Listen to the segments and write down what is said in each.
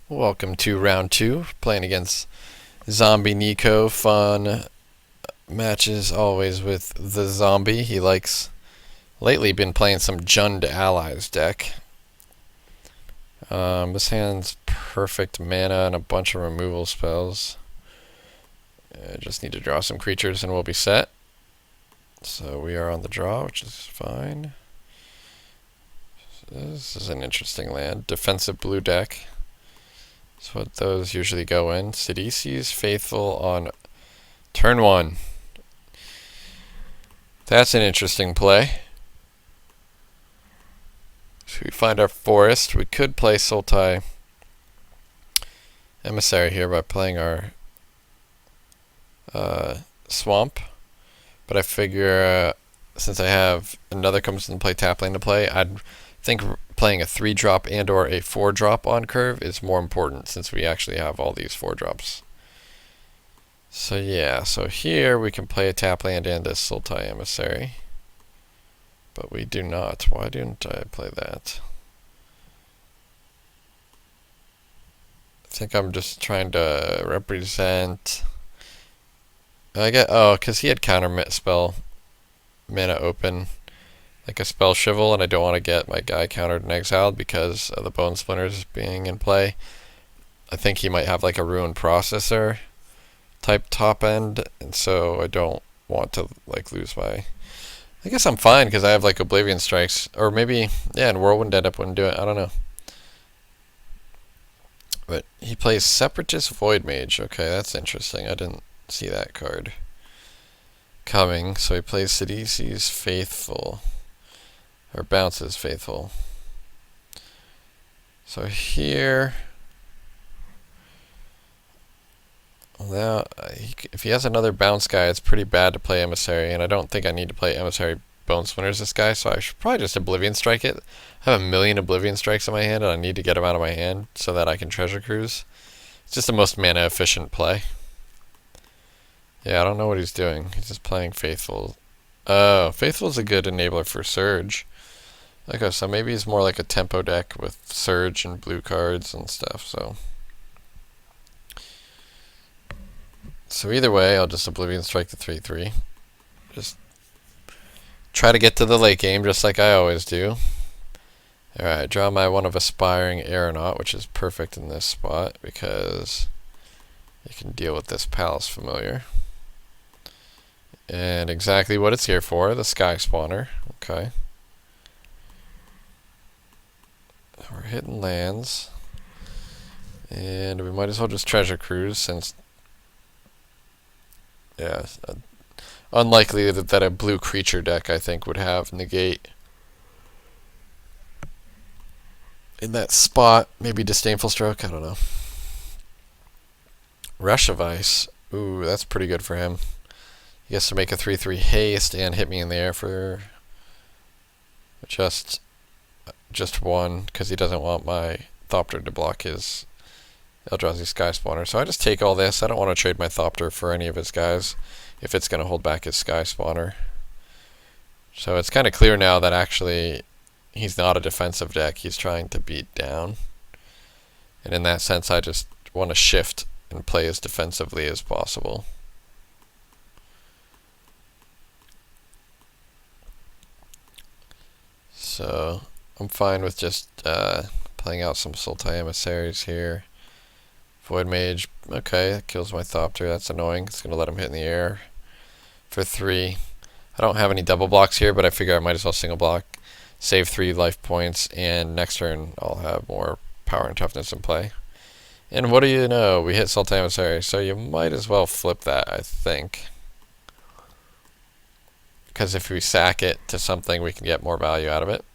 Welcome to round two, playing against Zombie Nico. Fun matches always with the zombie. He likes lately been playing some Jund Allies deck. This hand's perfect mana and a bunch of removal spells. I just need to draw some creatures and we'll be set. So we are on the draw, which is fine. This is an interesting land. Defensive blue deck. That's what those usually go in. Sidisi's Faithful on turn one. That's an interesting play. So we find our forest. We could play Sultai Emissary here by playing our swamp. But I figure since I have another comes into play, tap lane to play, I'd think playing a 3-drop and or a 4-drop on curve is more important since we actually have all these 4-drops. So yeah, so here we can play a tap land and a Sultai Emissary. But we do not. Why didn't I play that? I think I'm just trying to represent... because he had counter spell mana open, like a spell shivel, and I don't want to get my guy countered and exiled because of the bone splinters being in play. I think he might have like a ruined processor type top end, and so I don't want to like lose my... I guess I'm fine because I have like Oblivion Strikes, or maybe, yeah, and Whirlwind Deadup wouldn't do it, I don't know. But he plays Separatist Void Mage. Okay, that's interesting. I didn't see that card coming. So he plays Sidisi's Faithful, or bounces Faithful. So here, now if he has another bounce guy, it's pretty bad to play Emissary, and I don't think I need to play Emissary Bone Splinters this guy, so I should probably just Oblivion Strike it. I have a million Oblivion Strikes in my hand, and I need to get them out of my hand so that I can Treasure Cruise. It's just the most mana efficient play. Yeah, I don't know what he's doing. He's just playing Faithful. Oh, Faithful's a good enabler for Surge. Okay, so maybe he's more like a tempo deck with Surge and blue cards and stuff, So either way, I'll just Oblivion Strike the 3/3. Just try to get to the late game, just like I always do. Alright, draw my one of Aspiring Aeronaut, which is perfect in this spot, because you can deal with this Palace Familiar. And exactly what it's here for, the Sky Spawner. Okay. We're hitting lands. And we might as well just Treasure Cruise, since... yeah, unlikely that a blue creature deck, I think, would have negate in that spot. Maybe Disdainful Stroke, I don't know. Rush of Ice. Ooh, that's pretty good for him. He gets to make a 3/3 haste and hit me in the air for just one, because he doesn't want my Thopter to block his Eldrazi Sky Spawner. So I just take all this. I don't want to trade my Thopter for any of his guys if it's going to hold back his Sky Spawner. So it's kind of clear now that actually he's not a defensive deck. He's trying to beat down. And in that sense, I just want to shift and play as defensively as possible. So I'm fine with just playing out some Sultai Emissaries here. Void Mage, okay, that kills my Thopter, that's annoying. It's going to let him hit in the air for 3. I don't have any double blocks here, but I figure I might as well single block, save 3 life points, and next turn I'll have more power and toughness in play. And what do you know, we hit Sultai Emissary, so you might as well flip that, I think. Because if we sack it to something, we can get more value out of it.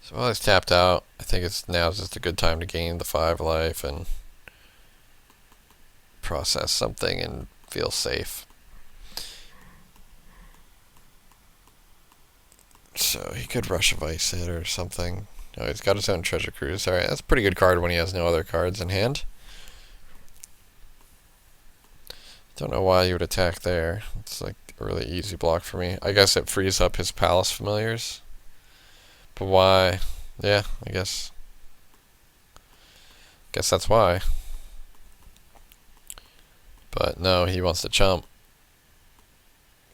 So while he's tapped out, I think now's just a good time to gain the 5 life and process something and feel safe. So he could Rush of Ice it or something. Oh, he's got his own Treasure Cruise. Alright, that's a pretty good card when he has no other cards in hand. Don't know why you would attack there. It's like a really easy block for me. I guess it frees up his Palace Familiars. But why? Yeah, I guess Guess that's why. But no, he wants to chump.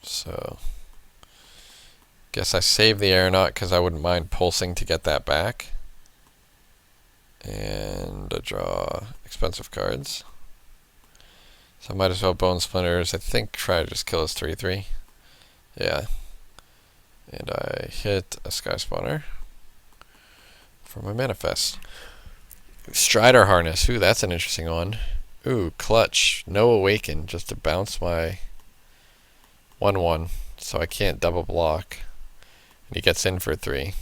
So, guess I save the aeronaut because I wouldn't mind pulsing to get that back. And I draw expensive cards. So I might as well Bone Splinters. I think try to just kill his 3/3. Yeah. And I hit a Sky Spawner for my Manifest. Strider Harness. Ooh, that's an interesting one. Ooh, Clutch. No Awaken, just to bounce my 1/1, so I can't double block. And he gets in for 3.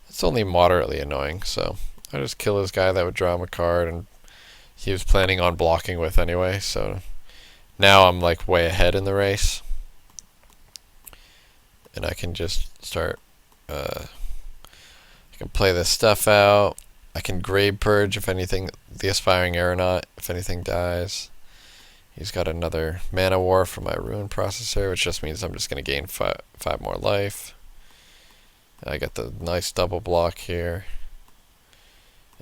It's only moderately annoying, so I just kill this guy that would draw him a card, and he was planning on blocking with anyway, so now I'm like way ahead in the race. And I can just start, I can play this stuff out. I can Grave Purge if anything, the Aspiring Aeronaut, if anything dies. He's got another Mana War for my Ruin Processor, which just means I'm just going to gain 5 more life. I got the nice double block here.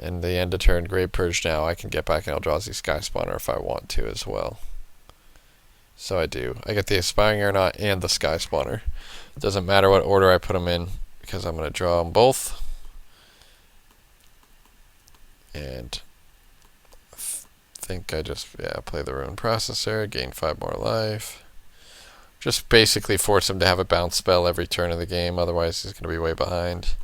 And the end of turn Grave Purge now, I can get back and Eldrazi Sky Spawner if I want to as well. So I do. I get the Aspiring Aeronaut and the Sky Spawner. It doesn't matter what order I put them in, because I'm going to draw them both. And I think I just, play the Ruin Processor, gain 5 more life. Just basically force him to have a bounce spell every turn of the game, otherwise he's going to be way behind.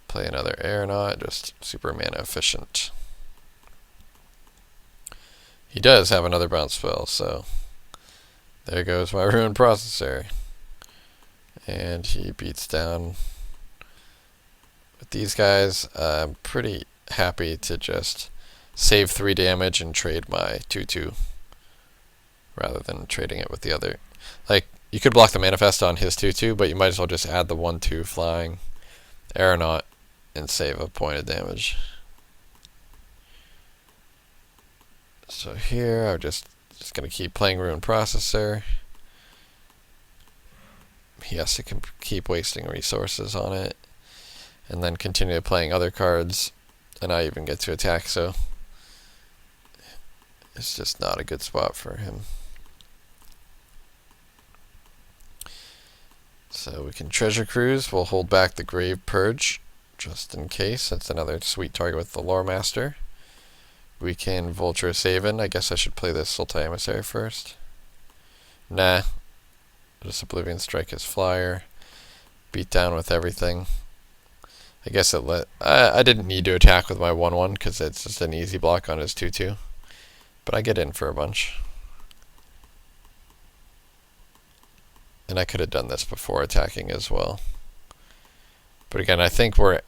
Play another Aeronaut, just super mana efficient. He does have another bounce spell, so there goes my Ruin Processor. And he beats down with these guys. I'm pretty happy to just save 3 damage and trade my 2/2 rather than trading it with the other. Like, you could block the Manifest on his 2/2, but you might as well just add the 1/2 flying Aeronaut and save a point of damage. So here, I'm just going to keep playing Ruin Processor. He has to keep wasting resources on it, and then continue playing other cards, and I even get to attack, so it's just not a good spot for him. So we can Treasure Cruise. We'll hold back the Grave Purge, just in case. That's another sweet target with the Lore Master. We can Vulture Saven. I guess I should play this Sultai Emissary first. Nah. Just Oblivion Strike his flyer. Beat down with everything. I guess I didn't need to attack with my 1/1 because it's just an easy block on his 2/2. But I get in for a bunch. And I could have done this before attacking as well. But again, I think we're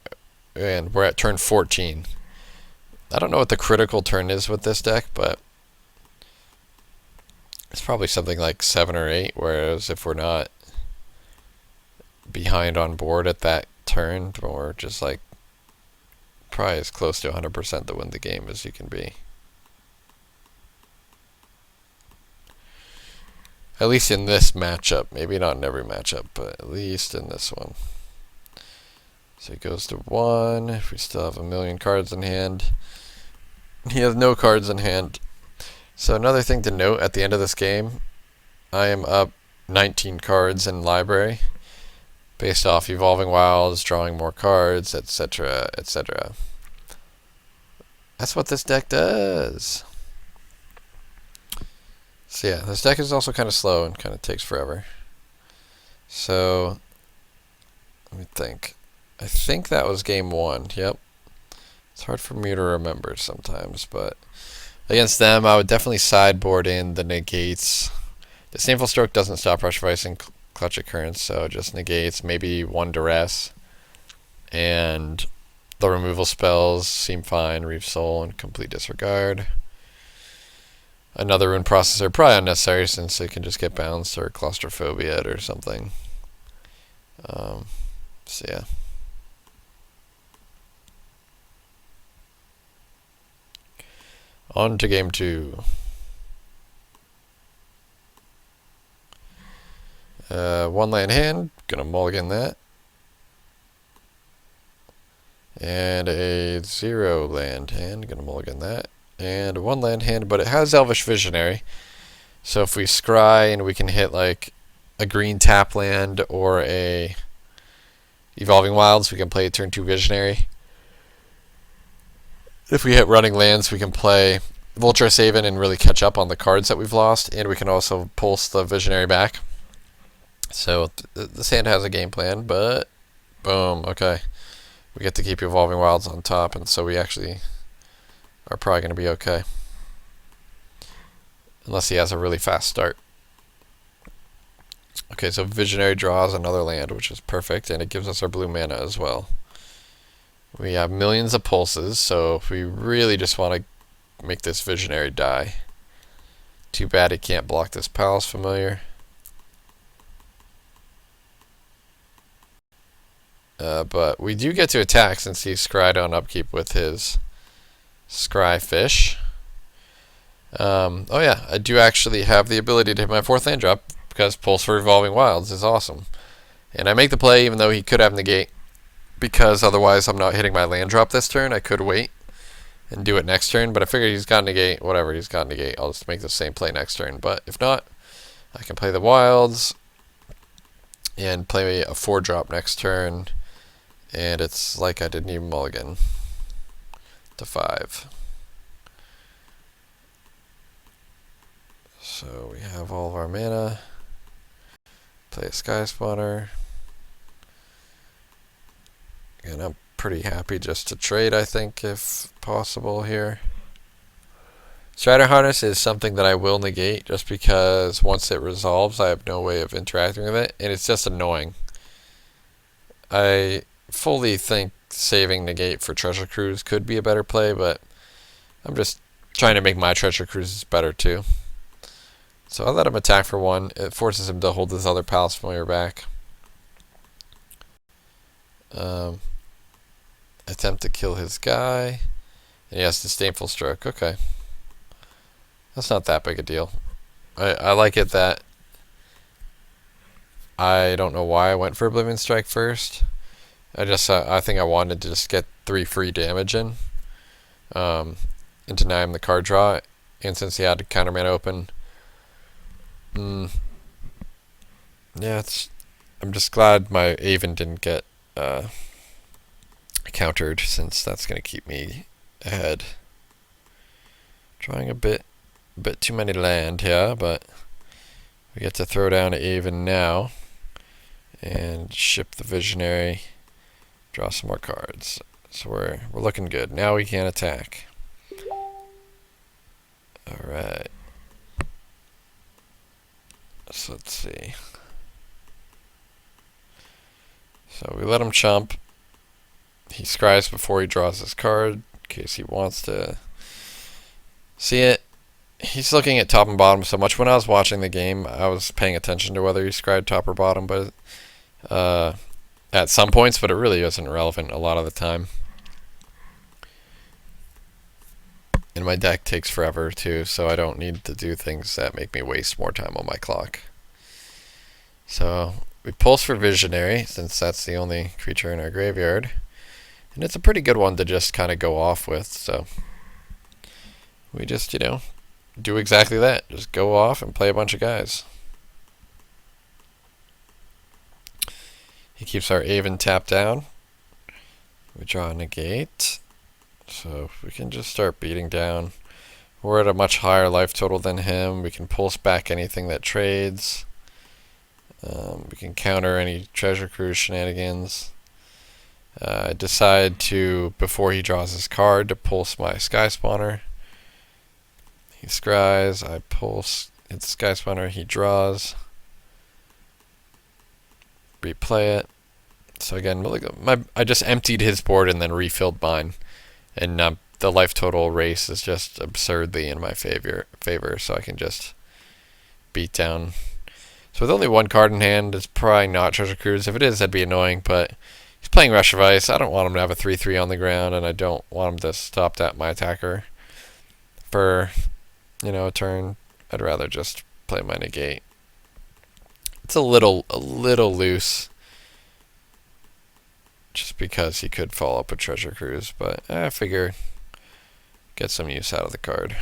at turn 14. I don't know what the critical turn is with this deck, but it's probably something like 7 or 8, whereas if we're not behind on board at that turn, we're just like probably as close to 100% to win the game as you can be. At least in this matchup. Maybe not in every matchup, but at least in this one. So he goes to 1. If we still have a million cards in hand. He has no cards in hand. So another thing to note at the end of this game, I am up 19 cards in library based off Evolving Wilds, drawing more cards, etc., etc. That's what this deck does. So yeah, this deck is also kind of slow and kind of takes forever. So, let me think. I think that was game 1, yep. It's hard for me to remember sometimes, but against them, I would definitely sideboard in the negates. Disdainful Stroke doesn't stop Rush of Ice and Clutch Occurrence, so just negates, maybe 1 Duress. And the removal spells seem fine, Reef Soul and Complete Disregard. Another Ruin Processor, probably unnecessary since it can just get bounced or Claustrophobia or something. So yeah. On to game 2. One land hand, gonna mulligan that. And a 0 land hand. Gonna mulligan that. And 1 land hand, but it has Elvish Visionary. So if we scry and we can hit like a green tap land or a Evolving Wilds, we can play turn 2 Visionary. If we hit running lands, we can play Vulture Saven and really catch up on the cards that we've lost, and we can also pulse the Visionary back. So this hand has a game plan, but boom, okay. We get to keep Evolving Wilds on top, and so we actually are probably going to be okay. Unless he has a really fast start. Okay, so Visionary draws another land, which is perfect, and it gives us our blue mana as well. We have millions of pulses, so if we really just want to make this Visionary die. Too bad he can't block this Palace Familiar. But we do get to attack since he scryed on upkeep with his Scry Fish. Oh yeah, I do actually have the ability to hit my 4th land drop because Pulse for Evolving Wilds is awesome. And I make the play even though he could have negate, because otherwise I'm not hitting my land drop this turn. I could wait and do it next turn, but I figured he's got negate, whatever, he's got negate. I'll just make the same play next turn. But if not, I can play the Wilds and play a 4-drop next turn, and it's like I didn't even mulligan to 5. So we have all of our mana. Play a Sky Spawner. And I'm pretty happy just to trade, I think, if possible here. Strider Harness is something that I will negate just because once it resolves, I have no way of interacting with it, and it's just annoying. I fully think saving negate for Treasure Cruise could be a better play, but I'm just trying to make my Treasure Cruises better too. So I let him attack for 1. It forces him to hold this other Palace Familiar back. Attempt to kill his guy. And he has Disdainful Stroke. Okay. That's not that big a deal. I like it that I don't know why I went for Oblivion Strike first. I think I wanted to just get 3 free damage in. And deny him the card draw. And since he had the counter mana open, yeah, I'm just glad my Aven didn't get countered, since that's going to keep me ahead. Drawing a bit too many land here, but we get to throw down Aven now and ship the Visionary, draw some more cards. So we're looking good. Now we can attack. All right. So let's see. So we let him chump. He scries before he draws his card, in case he wants to see it. He's looking at top and bottom so much. When I was watching the game, I was paying attention to whether he scried top or bottom, but at some points, but it really isn't relevant a lot of the time. And my deck takes forever too, so I don't need to do things that make me waste more time on my clock. So we pulse for Visionary, since that's the only creature in our graveyard. And it's a pretty good one to just kind of go off with, so we just, do exactly that. Just go off and play a bunch of guys. He keeps our Aven tapped down. We draw a negate. So we can just start beating down. We're at a much higher life total than him. We can pulse back anything that trades. We can counter any Treasure Cruise shenanigans. I decide to, before he draws his card, to pulse my Sky Spawner. He scries, I pulse, hits Sky Spawner, he draws. Replay it. So again, I just emptied his board and then refilled mine. And the life total race is just absurdly in my favor, so I can just beat down. So with only 1 card in hand, it's probably not Treasure Cruise. If it is, that'd be annoying, but he's playing Rush of Ice. I don't want him to have a 3/3 on the ground, and I don't want him to stop that my attacker for, a turn. I'd rather just play my negate. It's a little loose just because he could follow up with Treasure Cruise, but I figure get some use out of the card.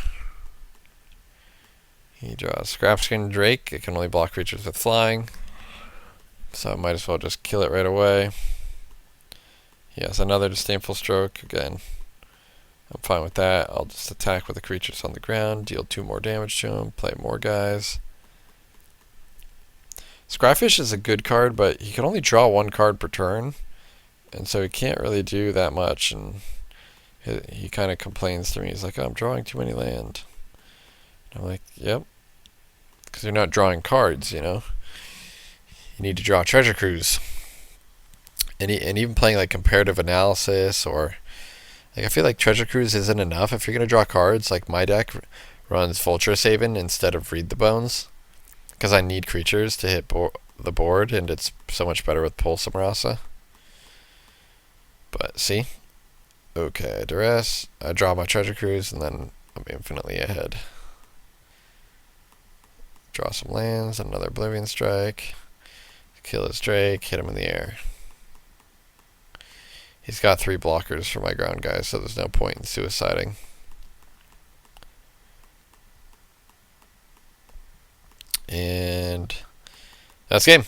He draws Scrapskin Drake. It can only block creatures with flying, so I might as well just kill it right away. He has another Disdainful Stroke. Again, I'm fine with that. I'll just attack with the creatures on the ground, deal 2 more damage to him, play more guys. Scryfish is a good card, but he can only draw 1 card per turn, and so he can't really do that much, and he kind of complains to me. He's like, oh, I'm drawing too many land. And I'm like, yep, because you're not drawing cards, you know? You need to draw Treasure Cruise. And even playing like comparative analysis, or like, I feel like Treasure Cruise isn't enough if you're going to draw cards. Like, my deck runs Vulturous Haven instead of Read the Bones, because I need creatures to hit the board, and it's so much better with Pulse Rasa. But see? Okay, Duress. I draw my Treasure Cruise, and then I'm infinitely ahead. Draw some lands, another Oblivion Strike. Kill his Drake, hit him in the air. He's got 3 blockers for my ground guys, so there's no point in suiciding. And that's game.